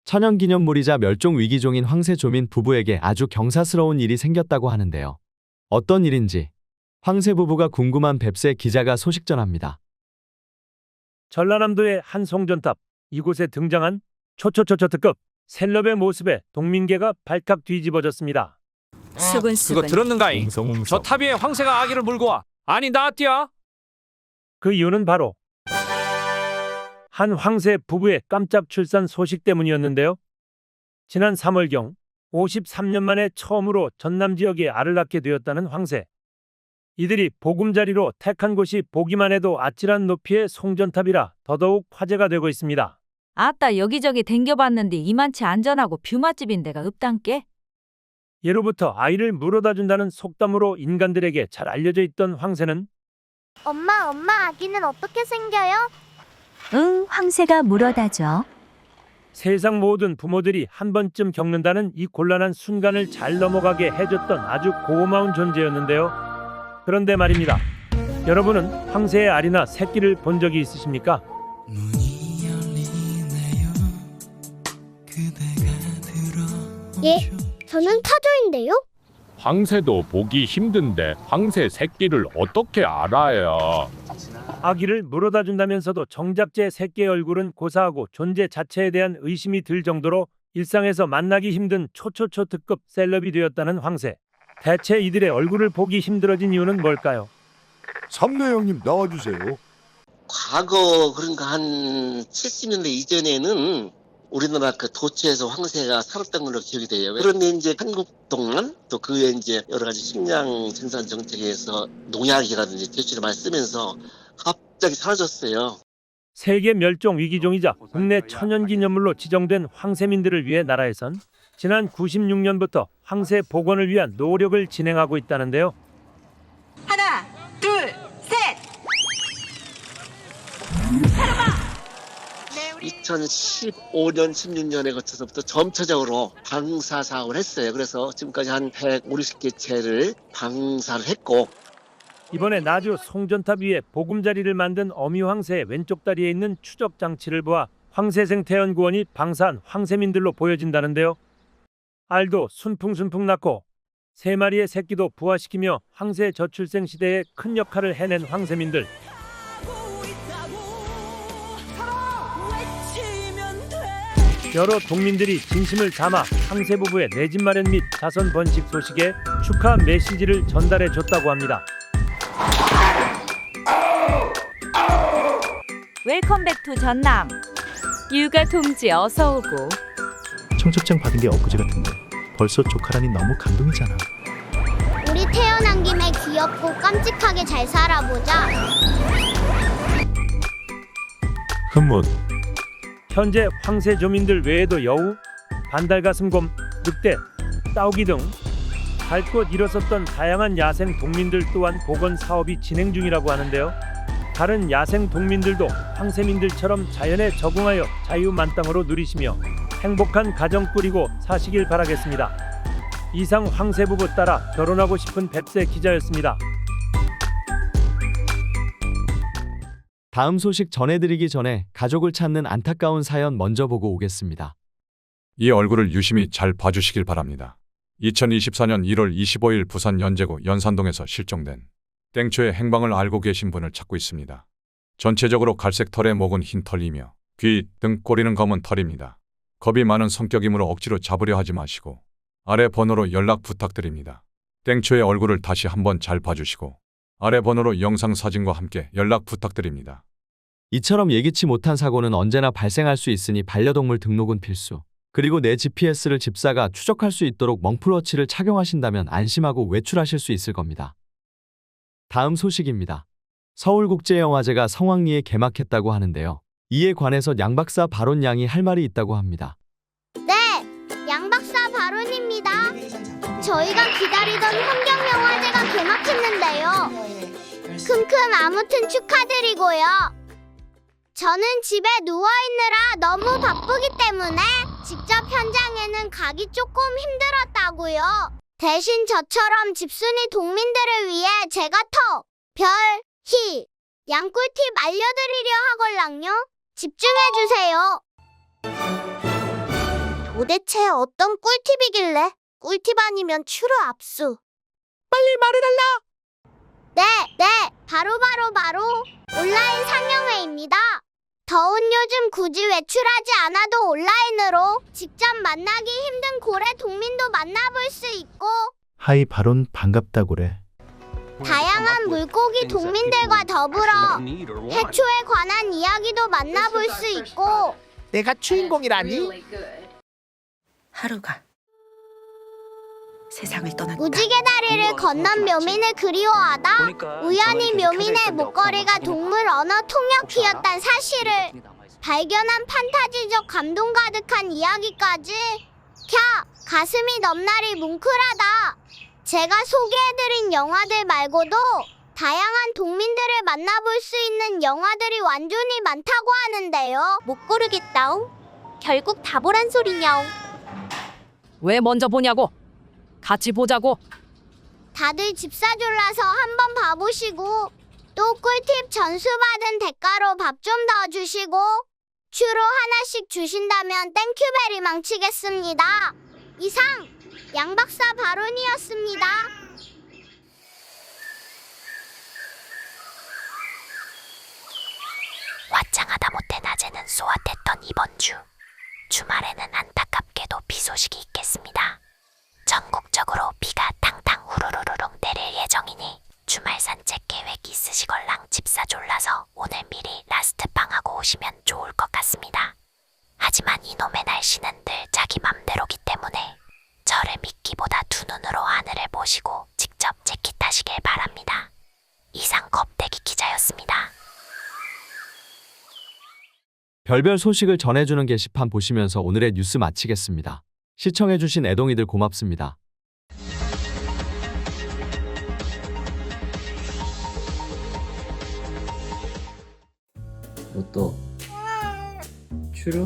천연기념물이자 멸종위기종인 황새조민 부부에게 아주 경사스러운 일이 생겼다고 하는데요. 어떤 일인지 황새 부부가 궁금한 뱁새 기자가 소식 전합니다. 전라남도의 한 송전탑, 이곳에 등장한 초초초초특급 셀럽의 모습에 동민계가 발칵 뒤집어졌습니다. 수근수근. 그거 들었는가잉? 웅성웅성. 저 탑 위에 황새가 아기를 물고 와. 아니 나띠야? 그 이유는 바로 한 황새 부부의 깜짝 출산 소식 때문이었는데요. 지난 3월경 53년 만에 처음으로 전남 지역에 알을 낳게 되었다는 황새. 이들이 보금자리로 택한 곳이 보기만 해도 아찔한 높이의 송전탑이라 더더욱 화제가 되고 있습니다. 아따 여기저기 댕겨봤는데 이만치 안전하고 뷰 맛집인 데가 없단께? 예로부터 아이를 물어다 준다는 속담으로 인간들에게 잘 알려져 있던 황새는 엄마, 아기는 어떻게 생겨요? 응, 황새가 물어다줘. 세상 모든 부모들이 한 번쯤 겪는다는 이 곤란한 순간을 잘 넘어가게 해줬던 아주 고마운 존재였는데요. 그런데 말입니다. 여러분은 황새의 알이나 새끼를 본 적이 있으십니까? 예, 저는 타조인데요. 황새도 보기 힘든데 황새 새끼를 어떻게 알아요? 아기를 물어다 준다면서도 정작 제 새끼의 얼굴은 고사하고 존재 자체에 대한 의심이 들 정도로 일상에서 만나기 힘든 초초초특급 셀럽이 되었다는 황새. 대체 이들의 얼굴을 보기 힘들어진 이유는 뭘까요? 삼내 형님 나와주세요. 과거 그러니까 한 70년대 이전에는 우리나라 그 도처에서 황새가 살았던 걸로 기억이 돼요. 그런데 이제 한국동안 또 그 외에 이제 여러 가지 식량 생산 정책에서 농약이라든지 대출을 많이 쓰면서 갑자기 사라졌어요. 세계 멸종 위기종이자 국내 천연기념물로 지정된 황새민들을 위해 나라에선 지난 96년부터 황새 복원을 위한 노력을 진행하고 있다는데요. 하나, 둘, 셋! 2015년, 16년에 거쳐서부터 점차적으로 방사 사업을 했어요. 그래서 지금까지 한 150개 채를 방사를 했고, 이번에 나주 송전탑 위에 보금자리를 만든 어미 황새의 왼쪽 다리에 있는 추적 장치를 보아 황새생태연구원이 방사한 황새민들로 보여진다는데요. 알도 순풍순풍 낳고 3마리의 새끼도 부화시키며 황새 저출생 시대에 큰 역할을 해낸 황새민들. 여러 동민들이 진심을 담아 황새 부부의 내 집 마련 및 자선 번식 소식에 축하 메시지를 전달해 줬다고 합니다. 웰컴백 투 전남. 육아 동지 어서 오고. 청첩장 받은 게 엊그제 같은데 벌써 조카라니 너무 감동이잖아. 우리 태어난 김에 귀엽고 깜찍하게 잘 살아보자. 흠문. 현재 황새조민들 외에도 여우, 반달가슴곰, 늑대, 따오기 등 갈 곳 잃었었던 다양한 야생 동민들 또한 복원 사업이 진행 중이라고 하는데요. 다른 야생 동민들도 황새민들처럼 자연에 적응하여 자유만땅으로 누리시며 행복한 가정 꾸리고 사시길 바라겠습니다. 이상 황새 부부 따라 결혼하고 싶은 뱁새 기자였습니다. 다음 소식 전해드리기 전에 가족을 찾는 안타까운 사연 먼저 보고 오겠습니다. 이 얼굴을 유심히 잘 봐주시길 바랍니다. 2024년 1월 25일 부산 연제구 연산동에서 실종된 땡초의 행방을 알고 계신 분을 찾고 있습니다. 전체적으로 갈색 털에 목은 흰 털이며 귀, 등, 꼬리는 검은 털입니다. 겁이 많은 성격이므로 억지로 잡으려 하지 마시고 아래 번호로 연락 부탁드립니다. 땡초의 얼굴을 다시 한번 잘 봐주시고 아래 번호로 영상 사진과 함께 연락 부탁드립니다. 이처럼 예기치 못한 사고는 언제나 발생할 수 있으니 반려동물 등록은 필수. 그리고 내 GPS를 집사가 추적할 수 있도록 멍플워치를 착용하신다면 안심하고 외출하실 수 있을 겁니다. 다음 소식입니다. 서울국제영화제가 성황리에 개막했다고 하는데요. 이에 관해서 양 박사 바론 양이 할 말이 있다고 합니다. 네, 양 박사 바론입니다. 저희가 기다리던 환경영화제가 개막했는데요. 큼큼 아무튼 축하드리고요. 저는 집에 누워있느라 너무 바쁘기 때문에 직접 현장에는 가기 조금 힘들었다고요. 대신 저처럼 집순이 동민들을 위해 제가 터, 별, 희, 양꿀팁 알려드리려 하걸랑요. 집중해주세요. 도대체 어떤 꿀팁이길래? 꿀팁 아니면 추루 압수. 빨리 말해달라. 네, 바로 온라인 상영회입니다. 더운 요즘 굳이 외출하지 않아도 온라인으로 직접 만나기 힘든 고래 동민도 만나볼 수 있고 하이 바론 반갑다고래. 다양한 물고기 동민들과 더불어 해초에 관한 이야기도 만나볼 수 있고 내가 주인공이라니? 하루가 세상을 떠났다. 무지개 다리를 건넌 묘민을 그리워하다 우연히 묘민의 목걸이가 동물 언어 통역키였단 사실을 발견한 판타지적 감동 가득한 이야기까지 가슴이 넘나리 뭉클하다. 제가 소개해드린 영화들 말고도 다양한 동민들을 만나볼 수 있는 영화들이 완전히 많다고 하는데요. 못 고르겠다옹. 결국 다 보란 소리냐옹. 왜 먼저 보냐고? 같이 보자고. 다들 집사졸라서 한번 봐보시고 또 꿀팁 전수받은 대가로 밥 좀 더 주시고 추로 하나씩 주신다면 땡큐베리 망치겠습니다. 이상 양박사 바론이었습니다. 화창하다 못해 낮에는 쏘아댔던 이번 주. 주말에는 안타깝게도 비 소식이 있겠습니다. 전국적으로 비가 탕탕 후루루루룩 내릴 예정이니 주말 산책 계획 있으시걸랑 집사 졸라서 오늘 미리 라스트빵하고 오시면 좋을 것 같습니다. 하지만 이놈의 날씨는 늘 자기 맘대로기 때문에 저를 믿기보다 두 눈으로 하늘을 보시고 직접 재킷하시길 바랍니다. 이상 겁대기 기자였습니다. 별별 소식을 전해주는 게시판 보시면서 오늘의 뉴스 마치겠습니다. 시청해주신 애동이들 고맙습니다. 로또 추루?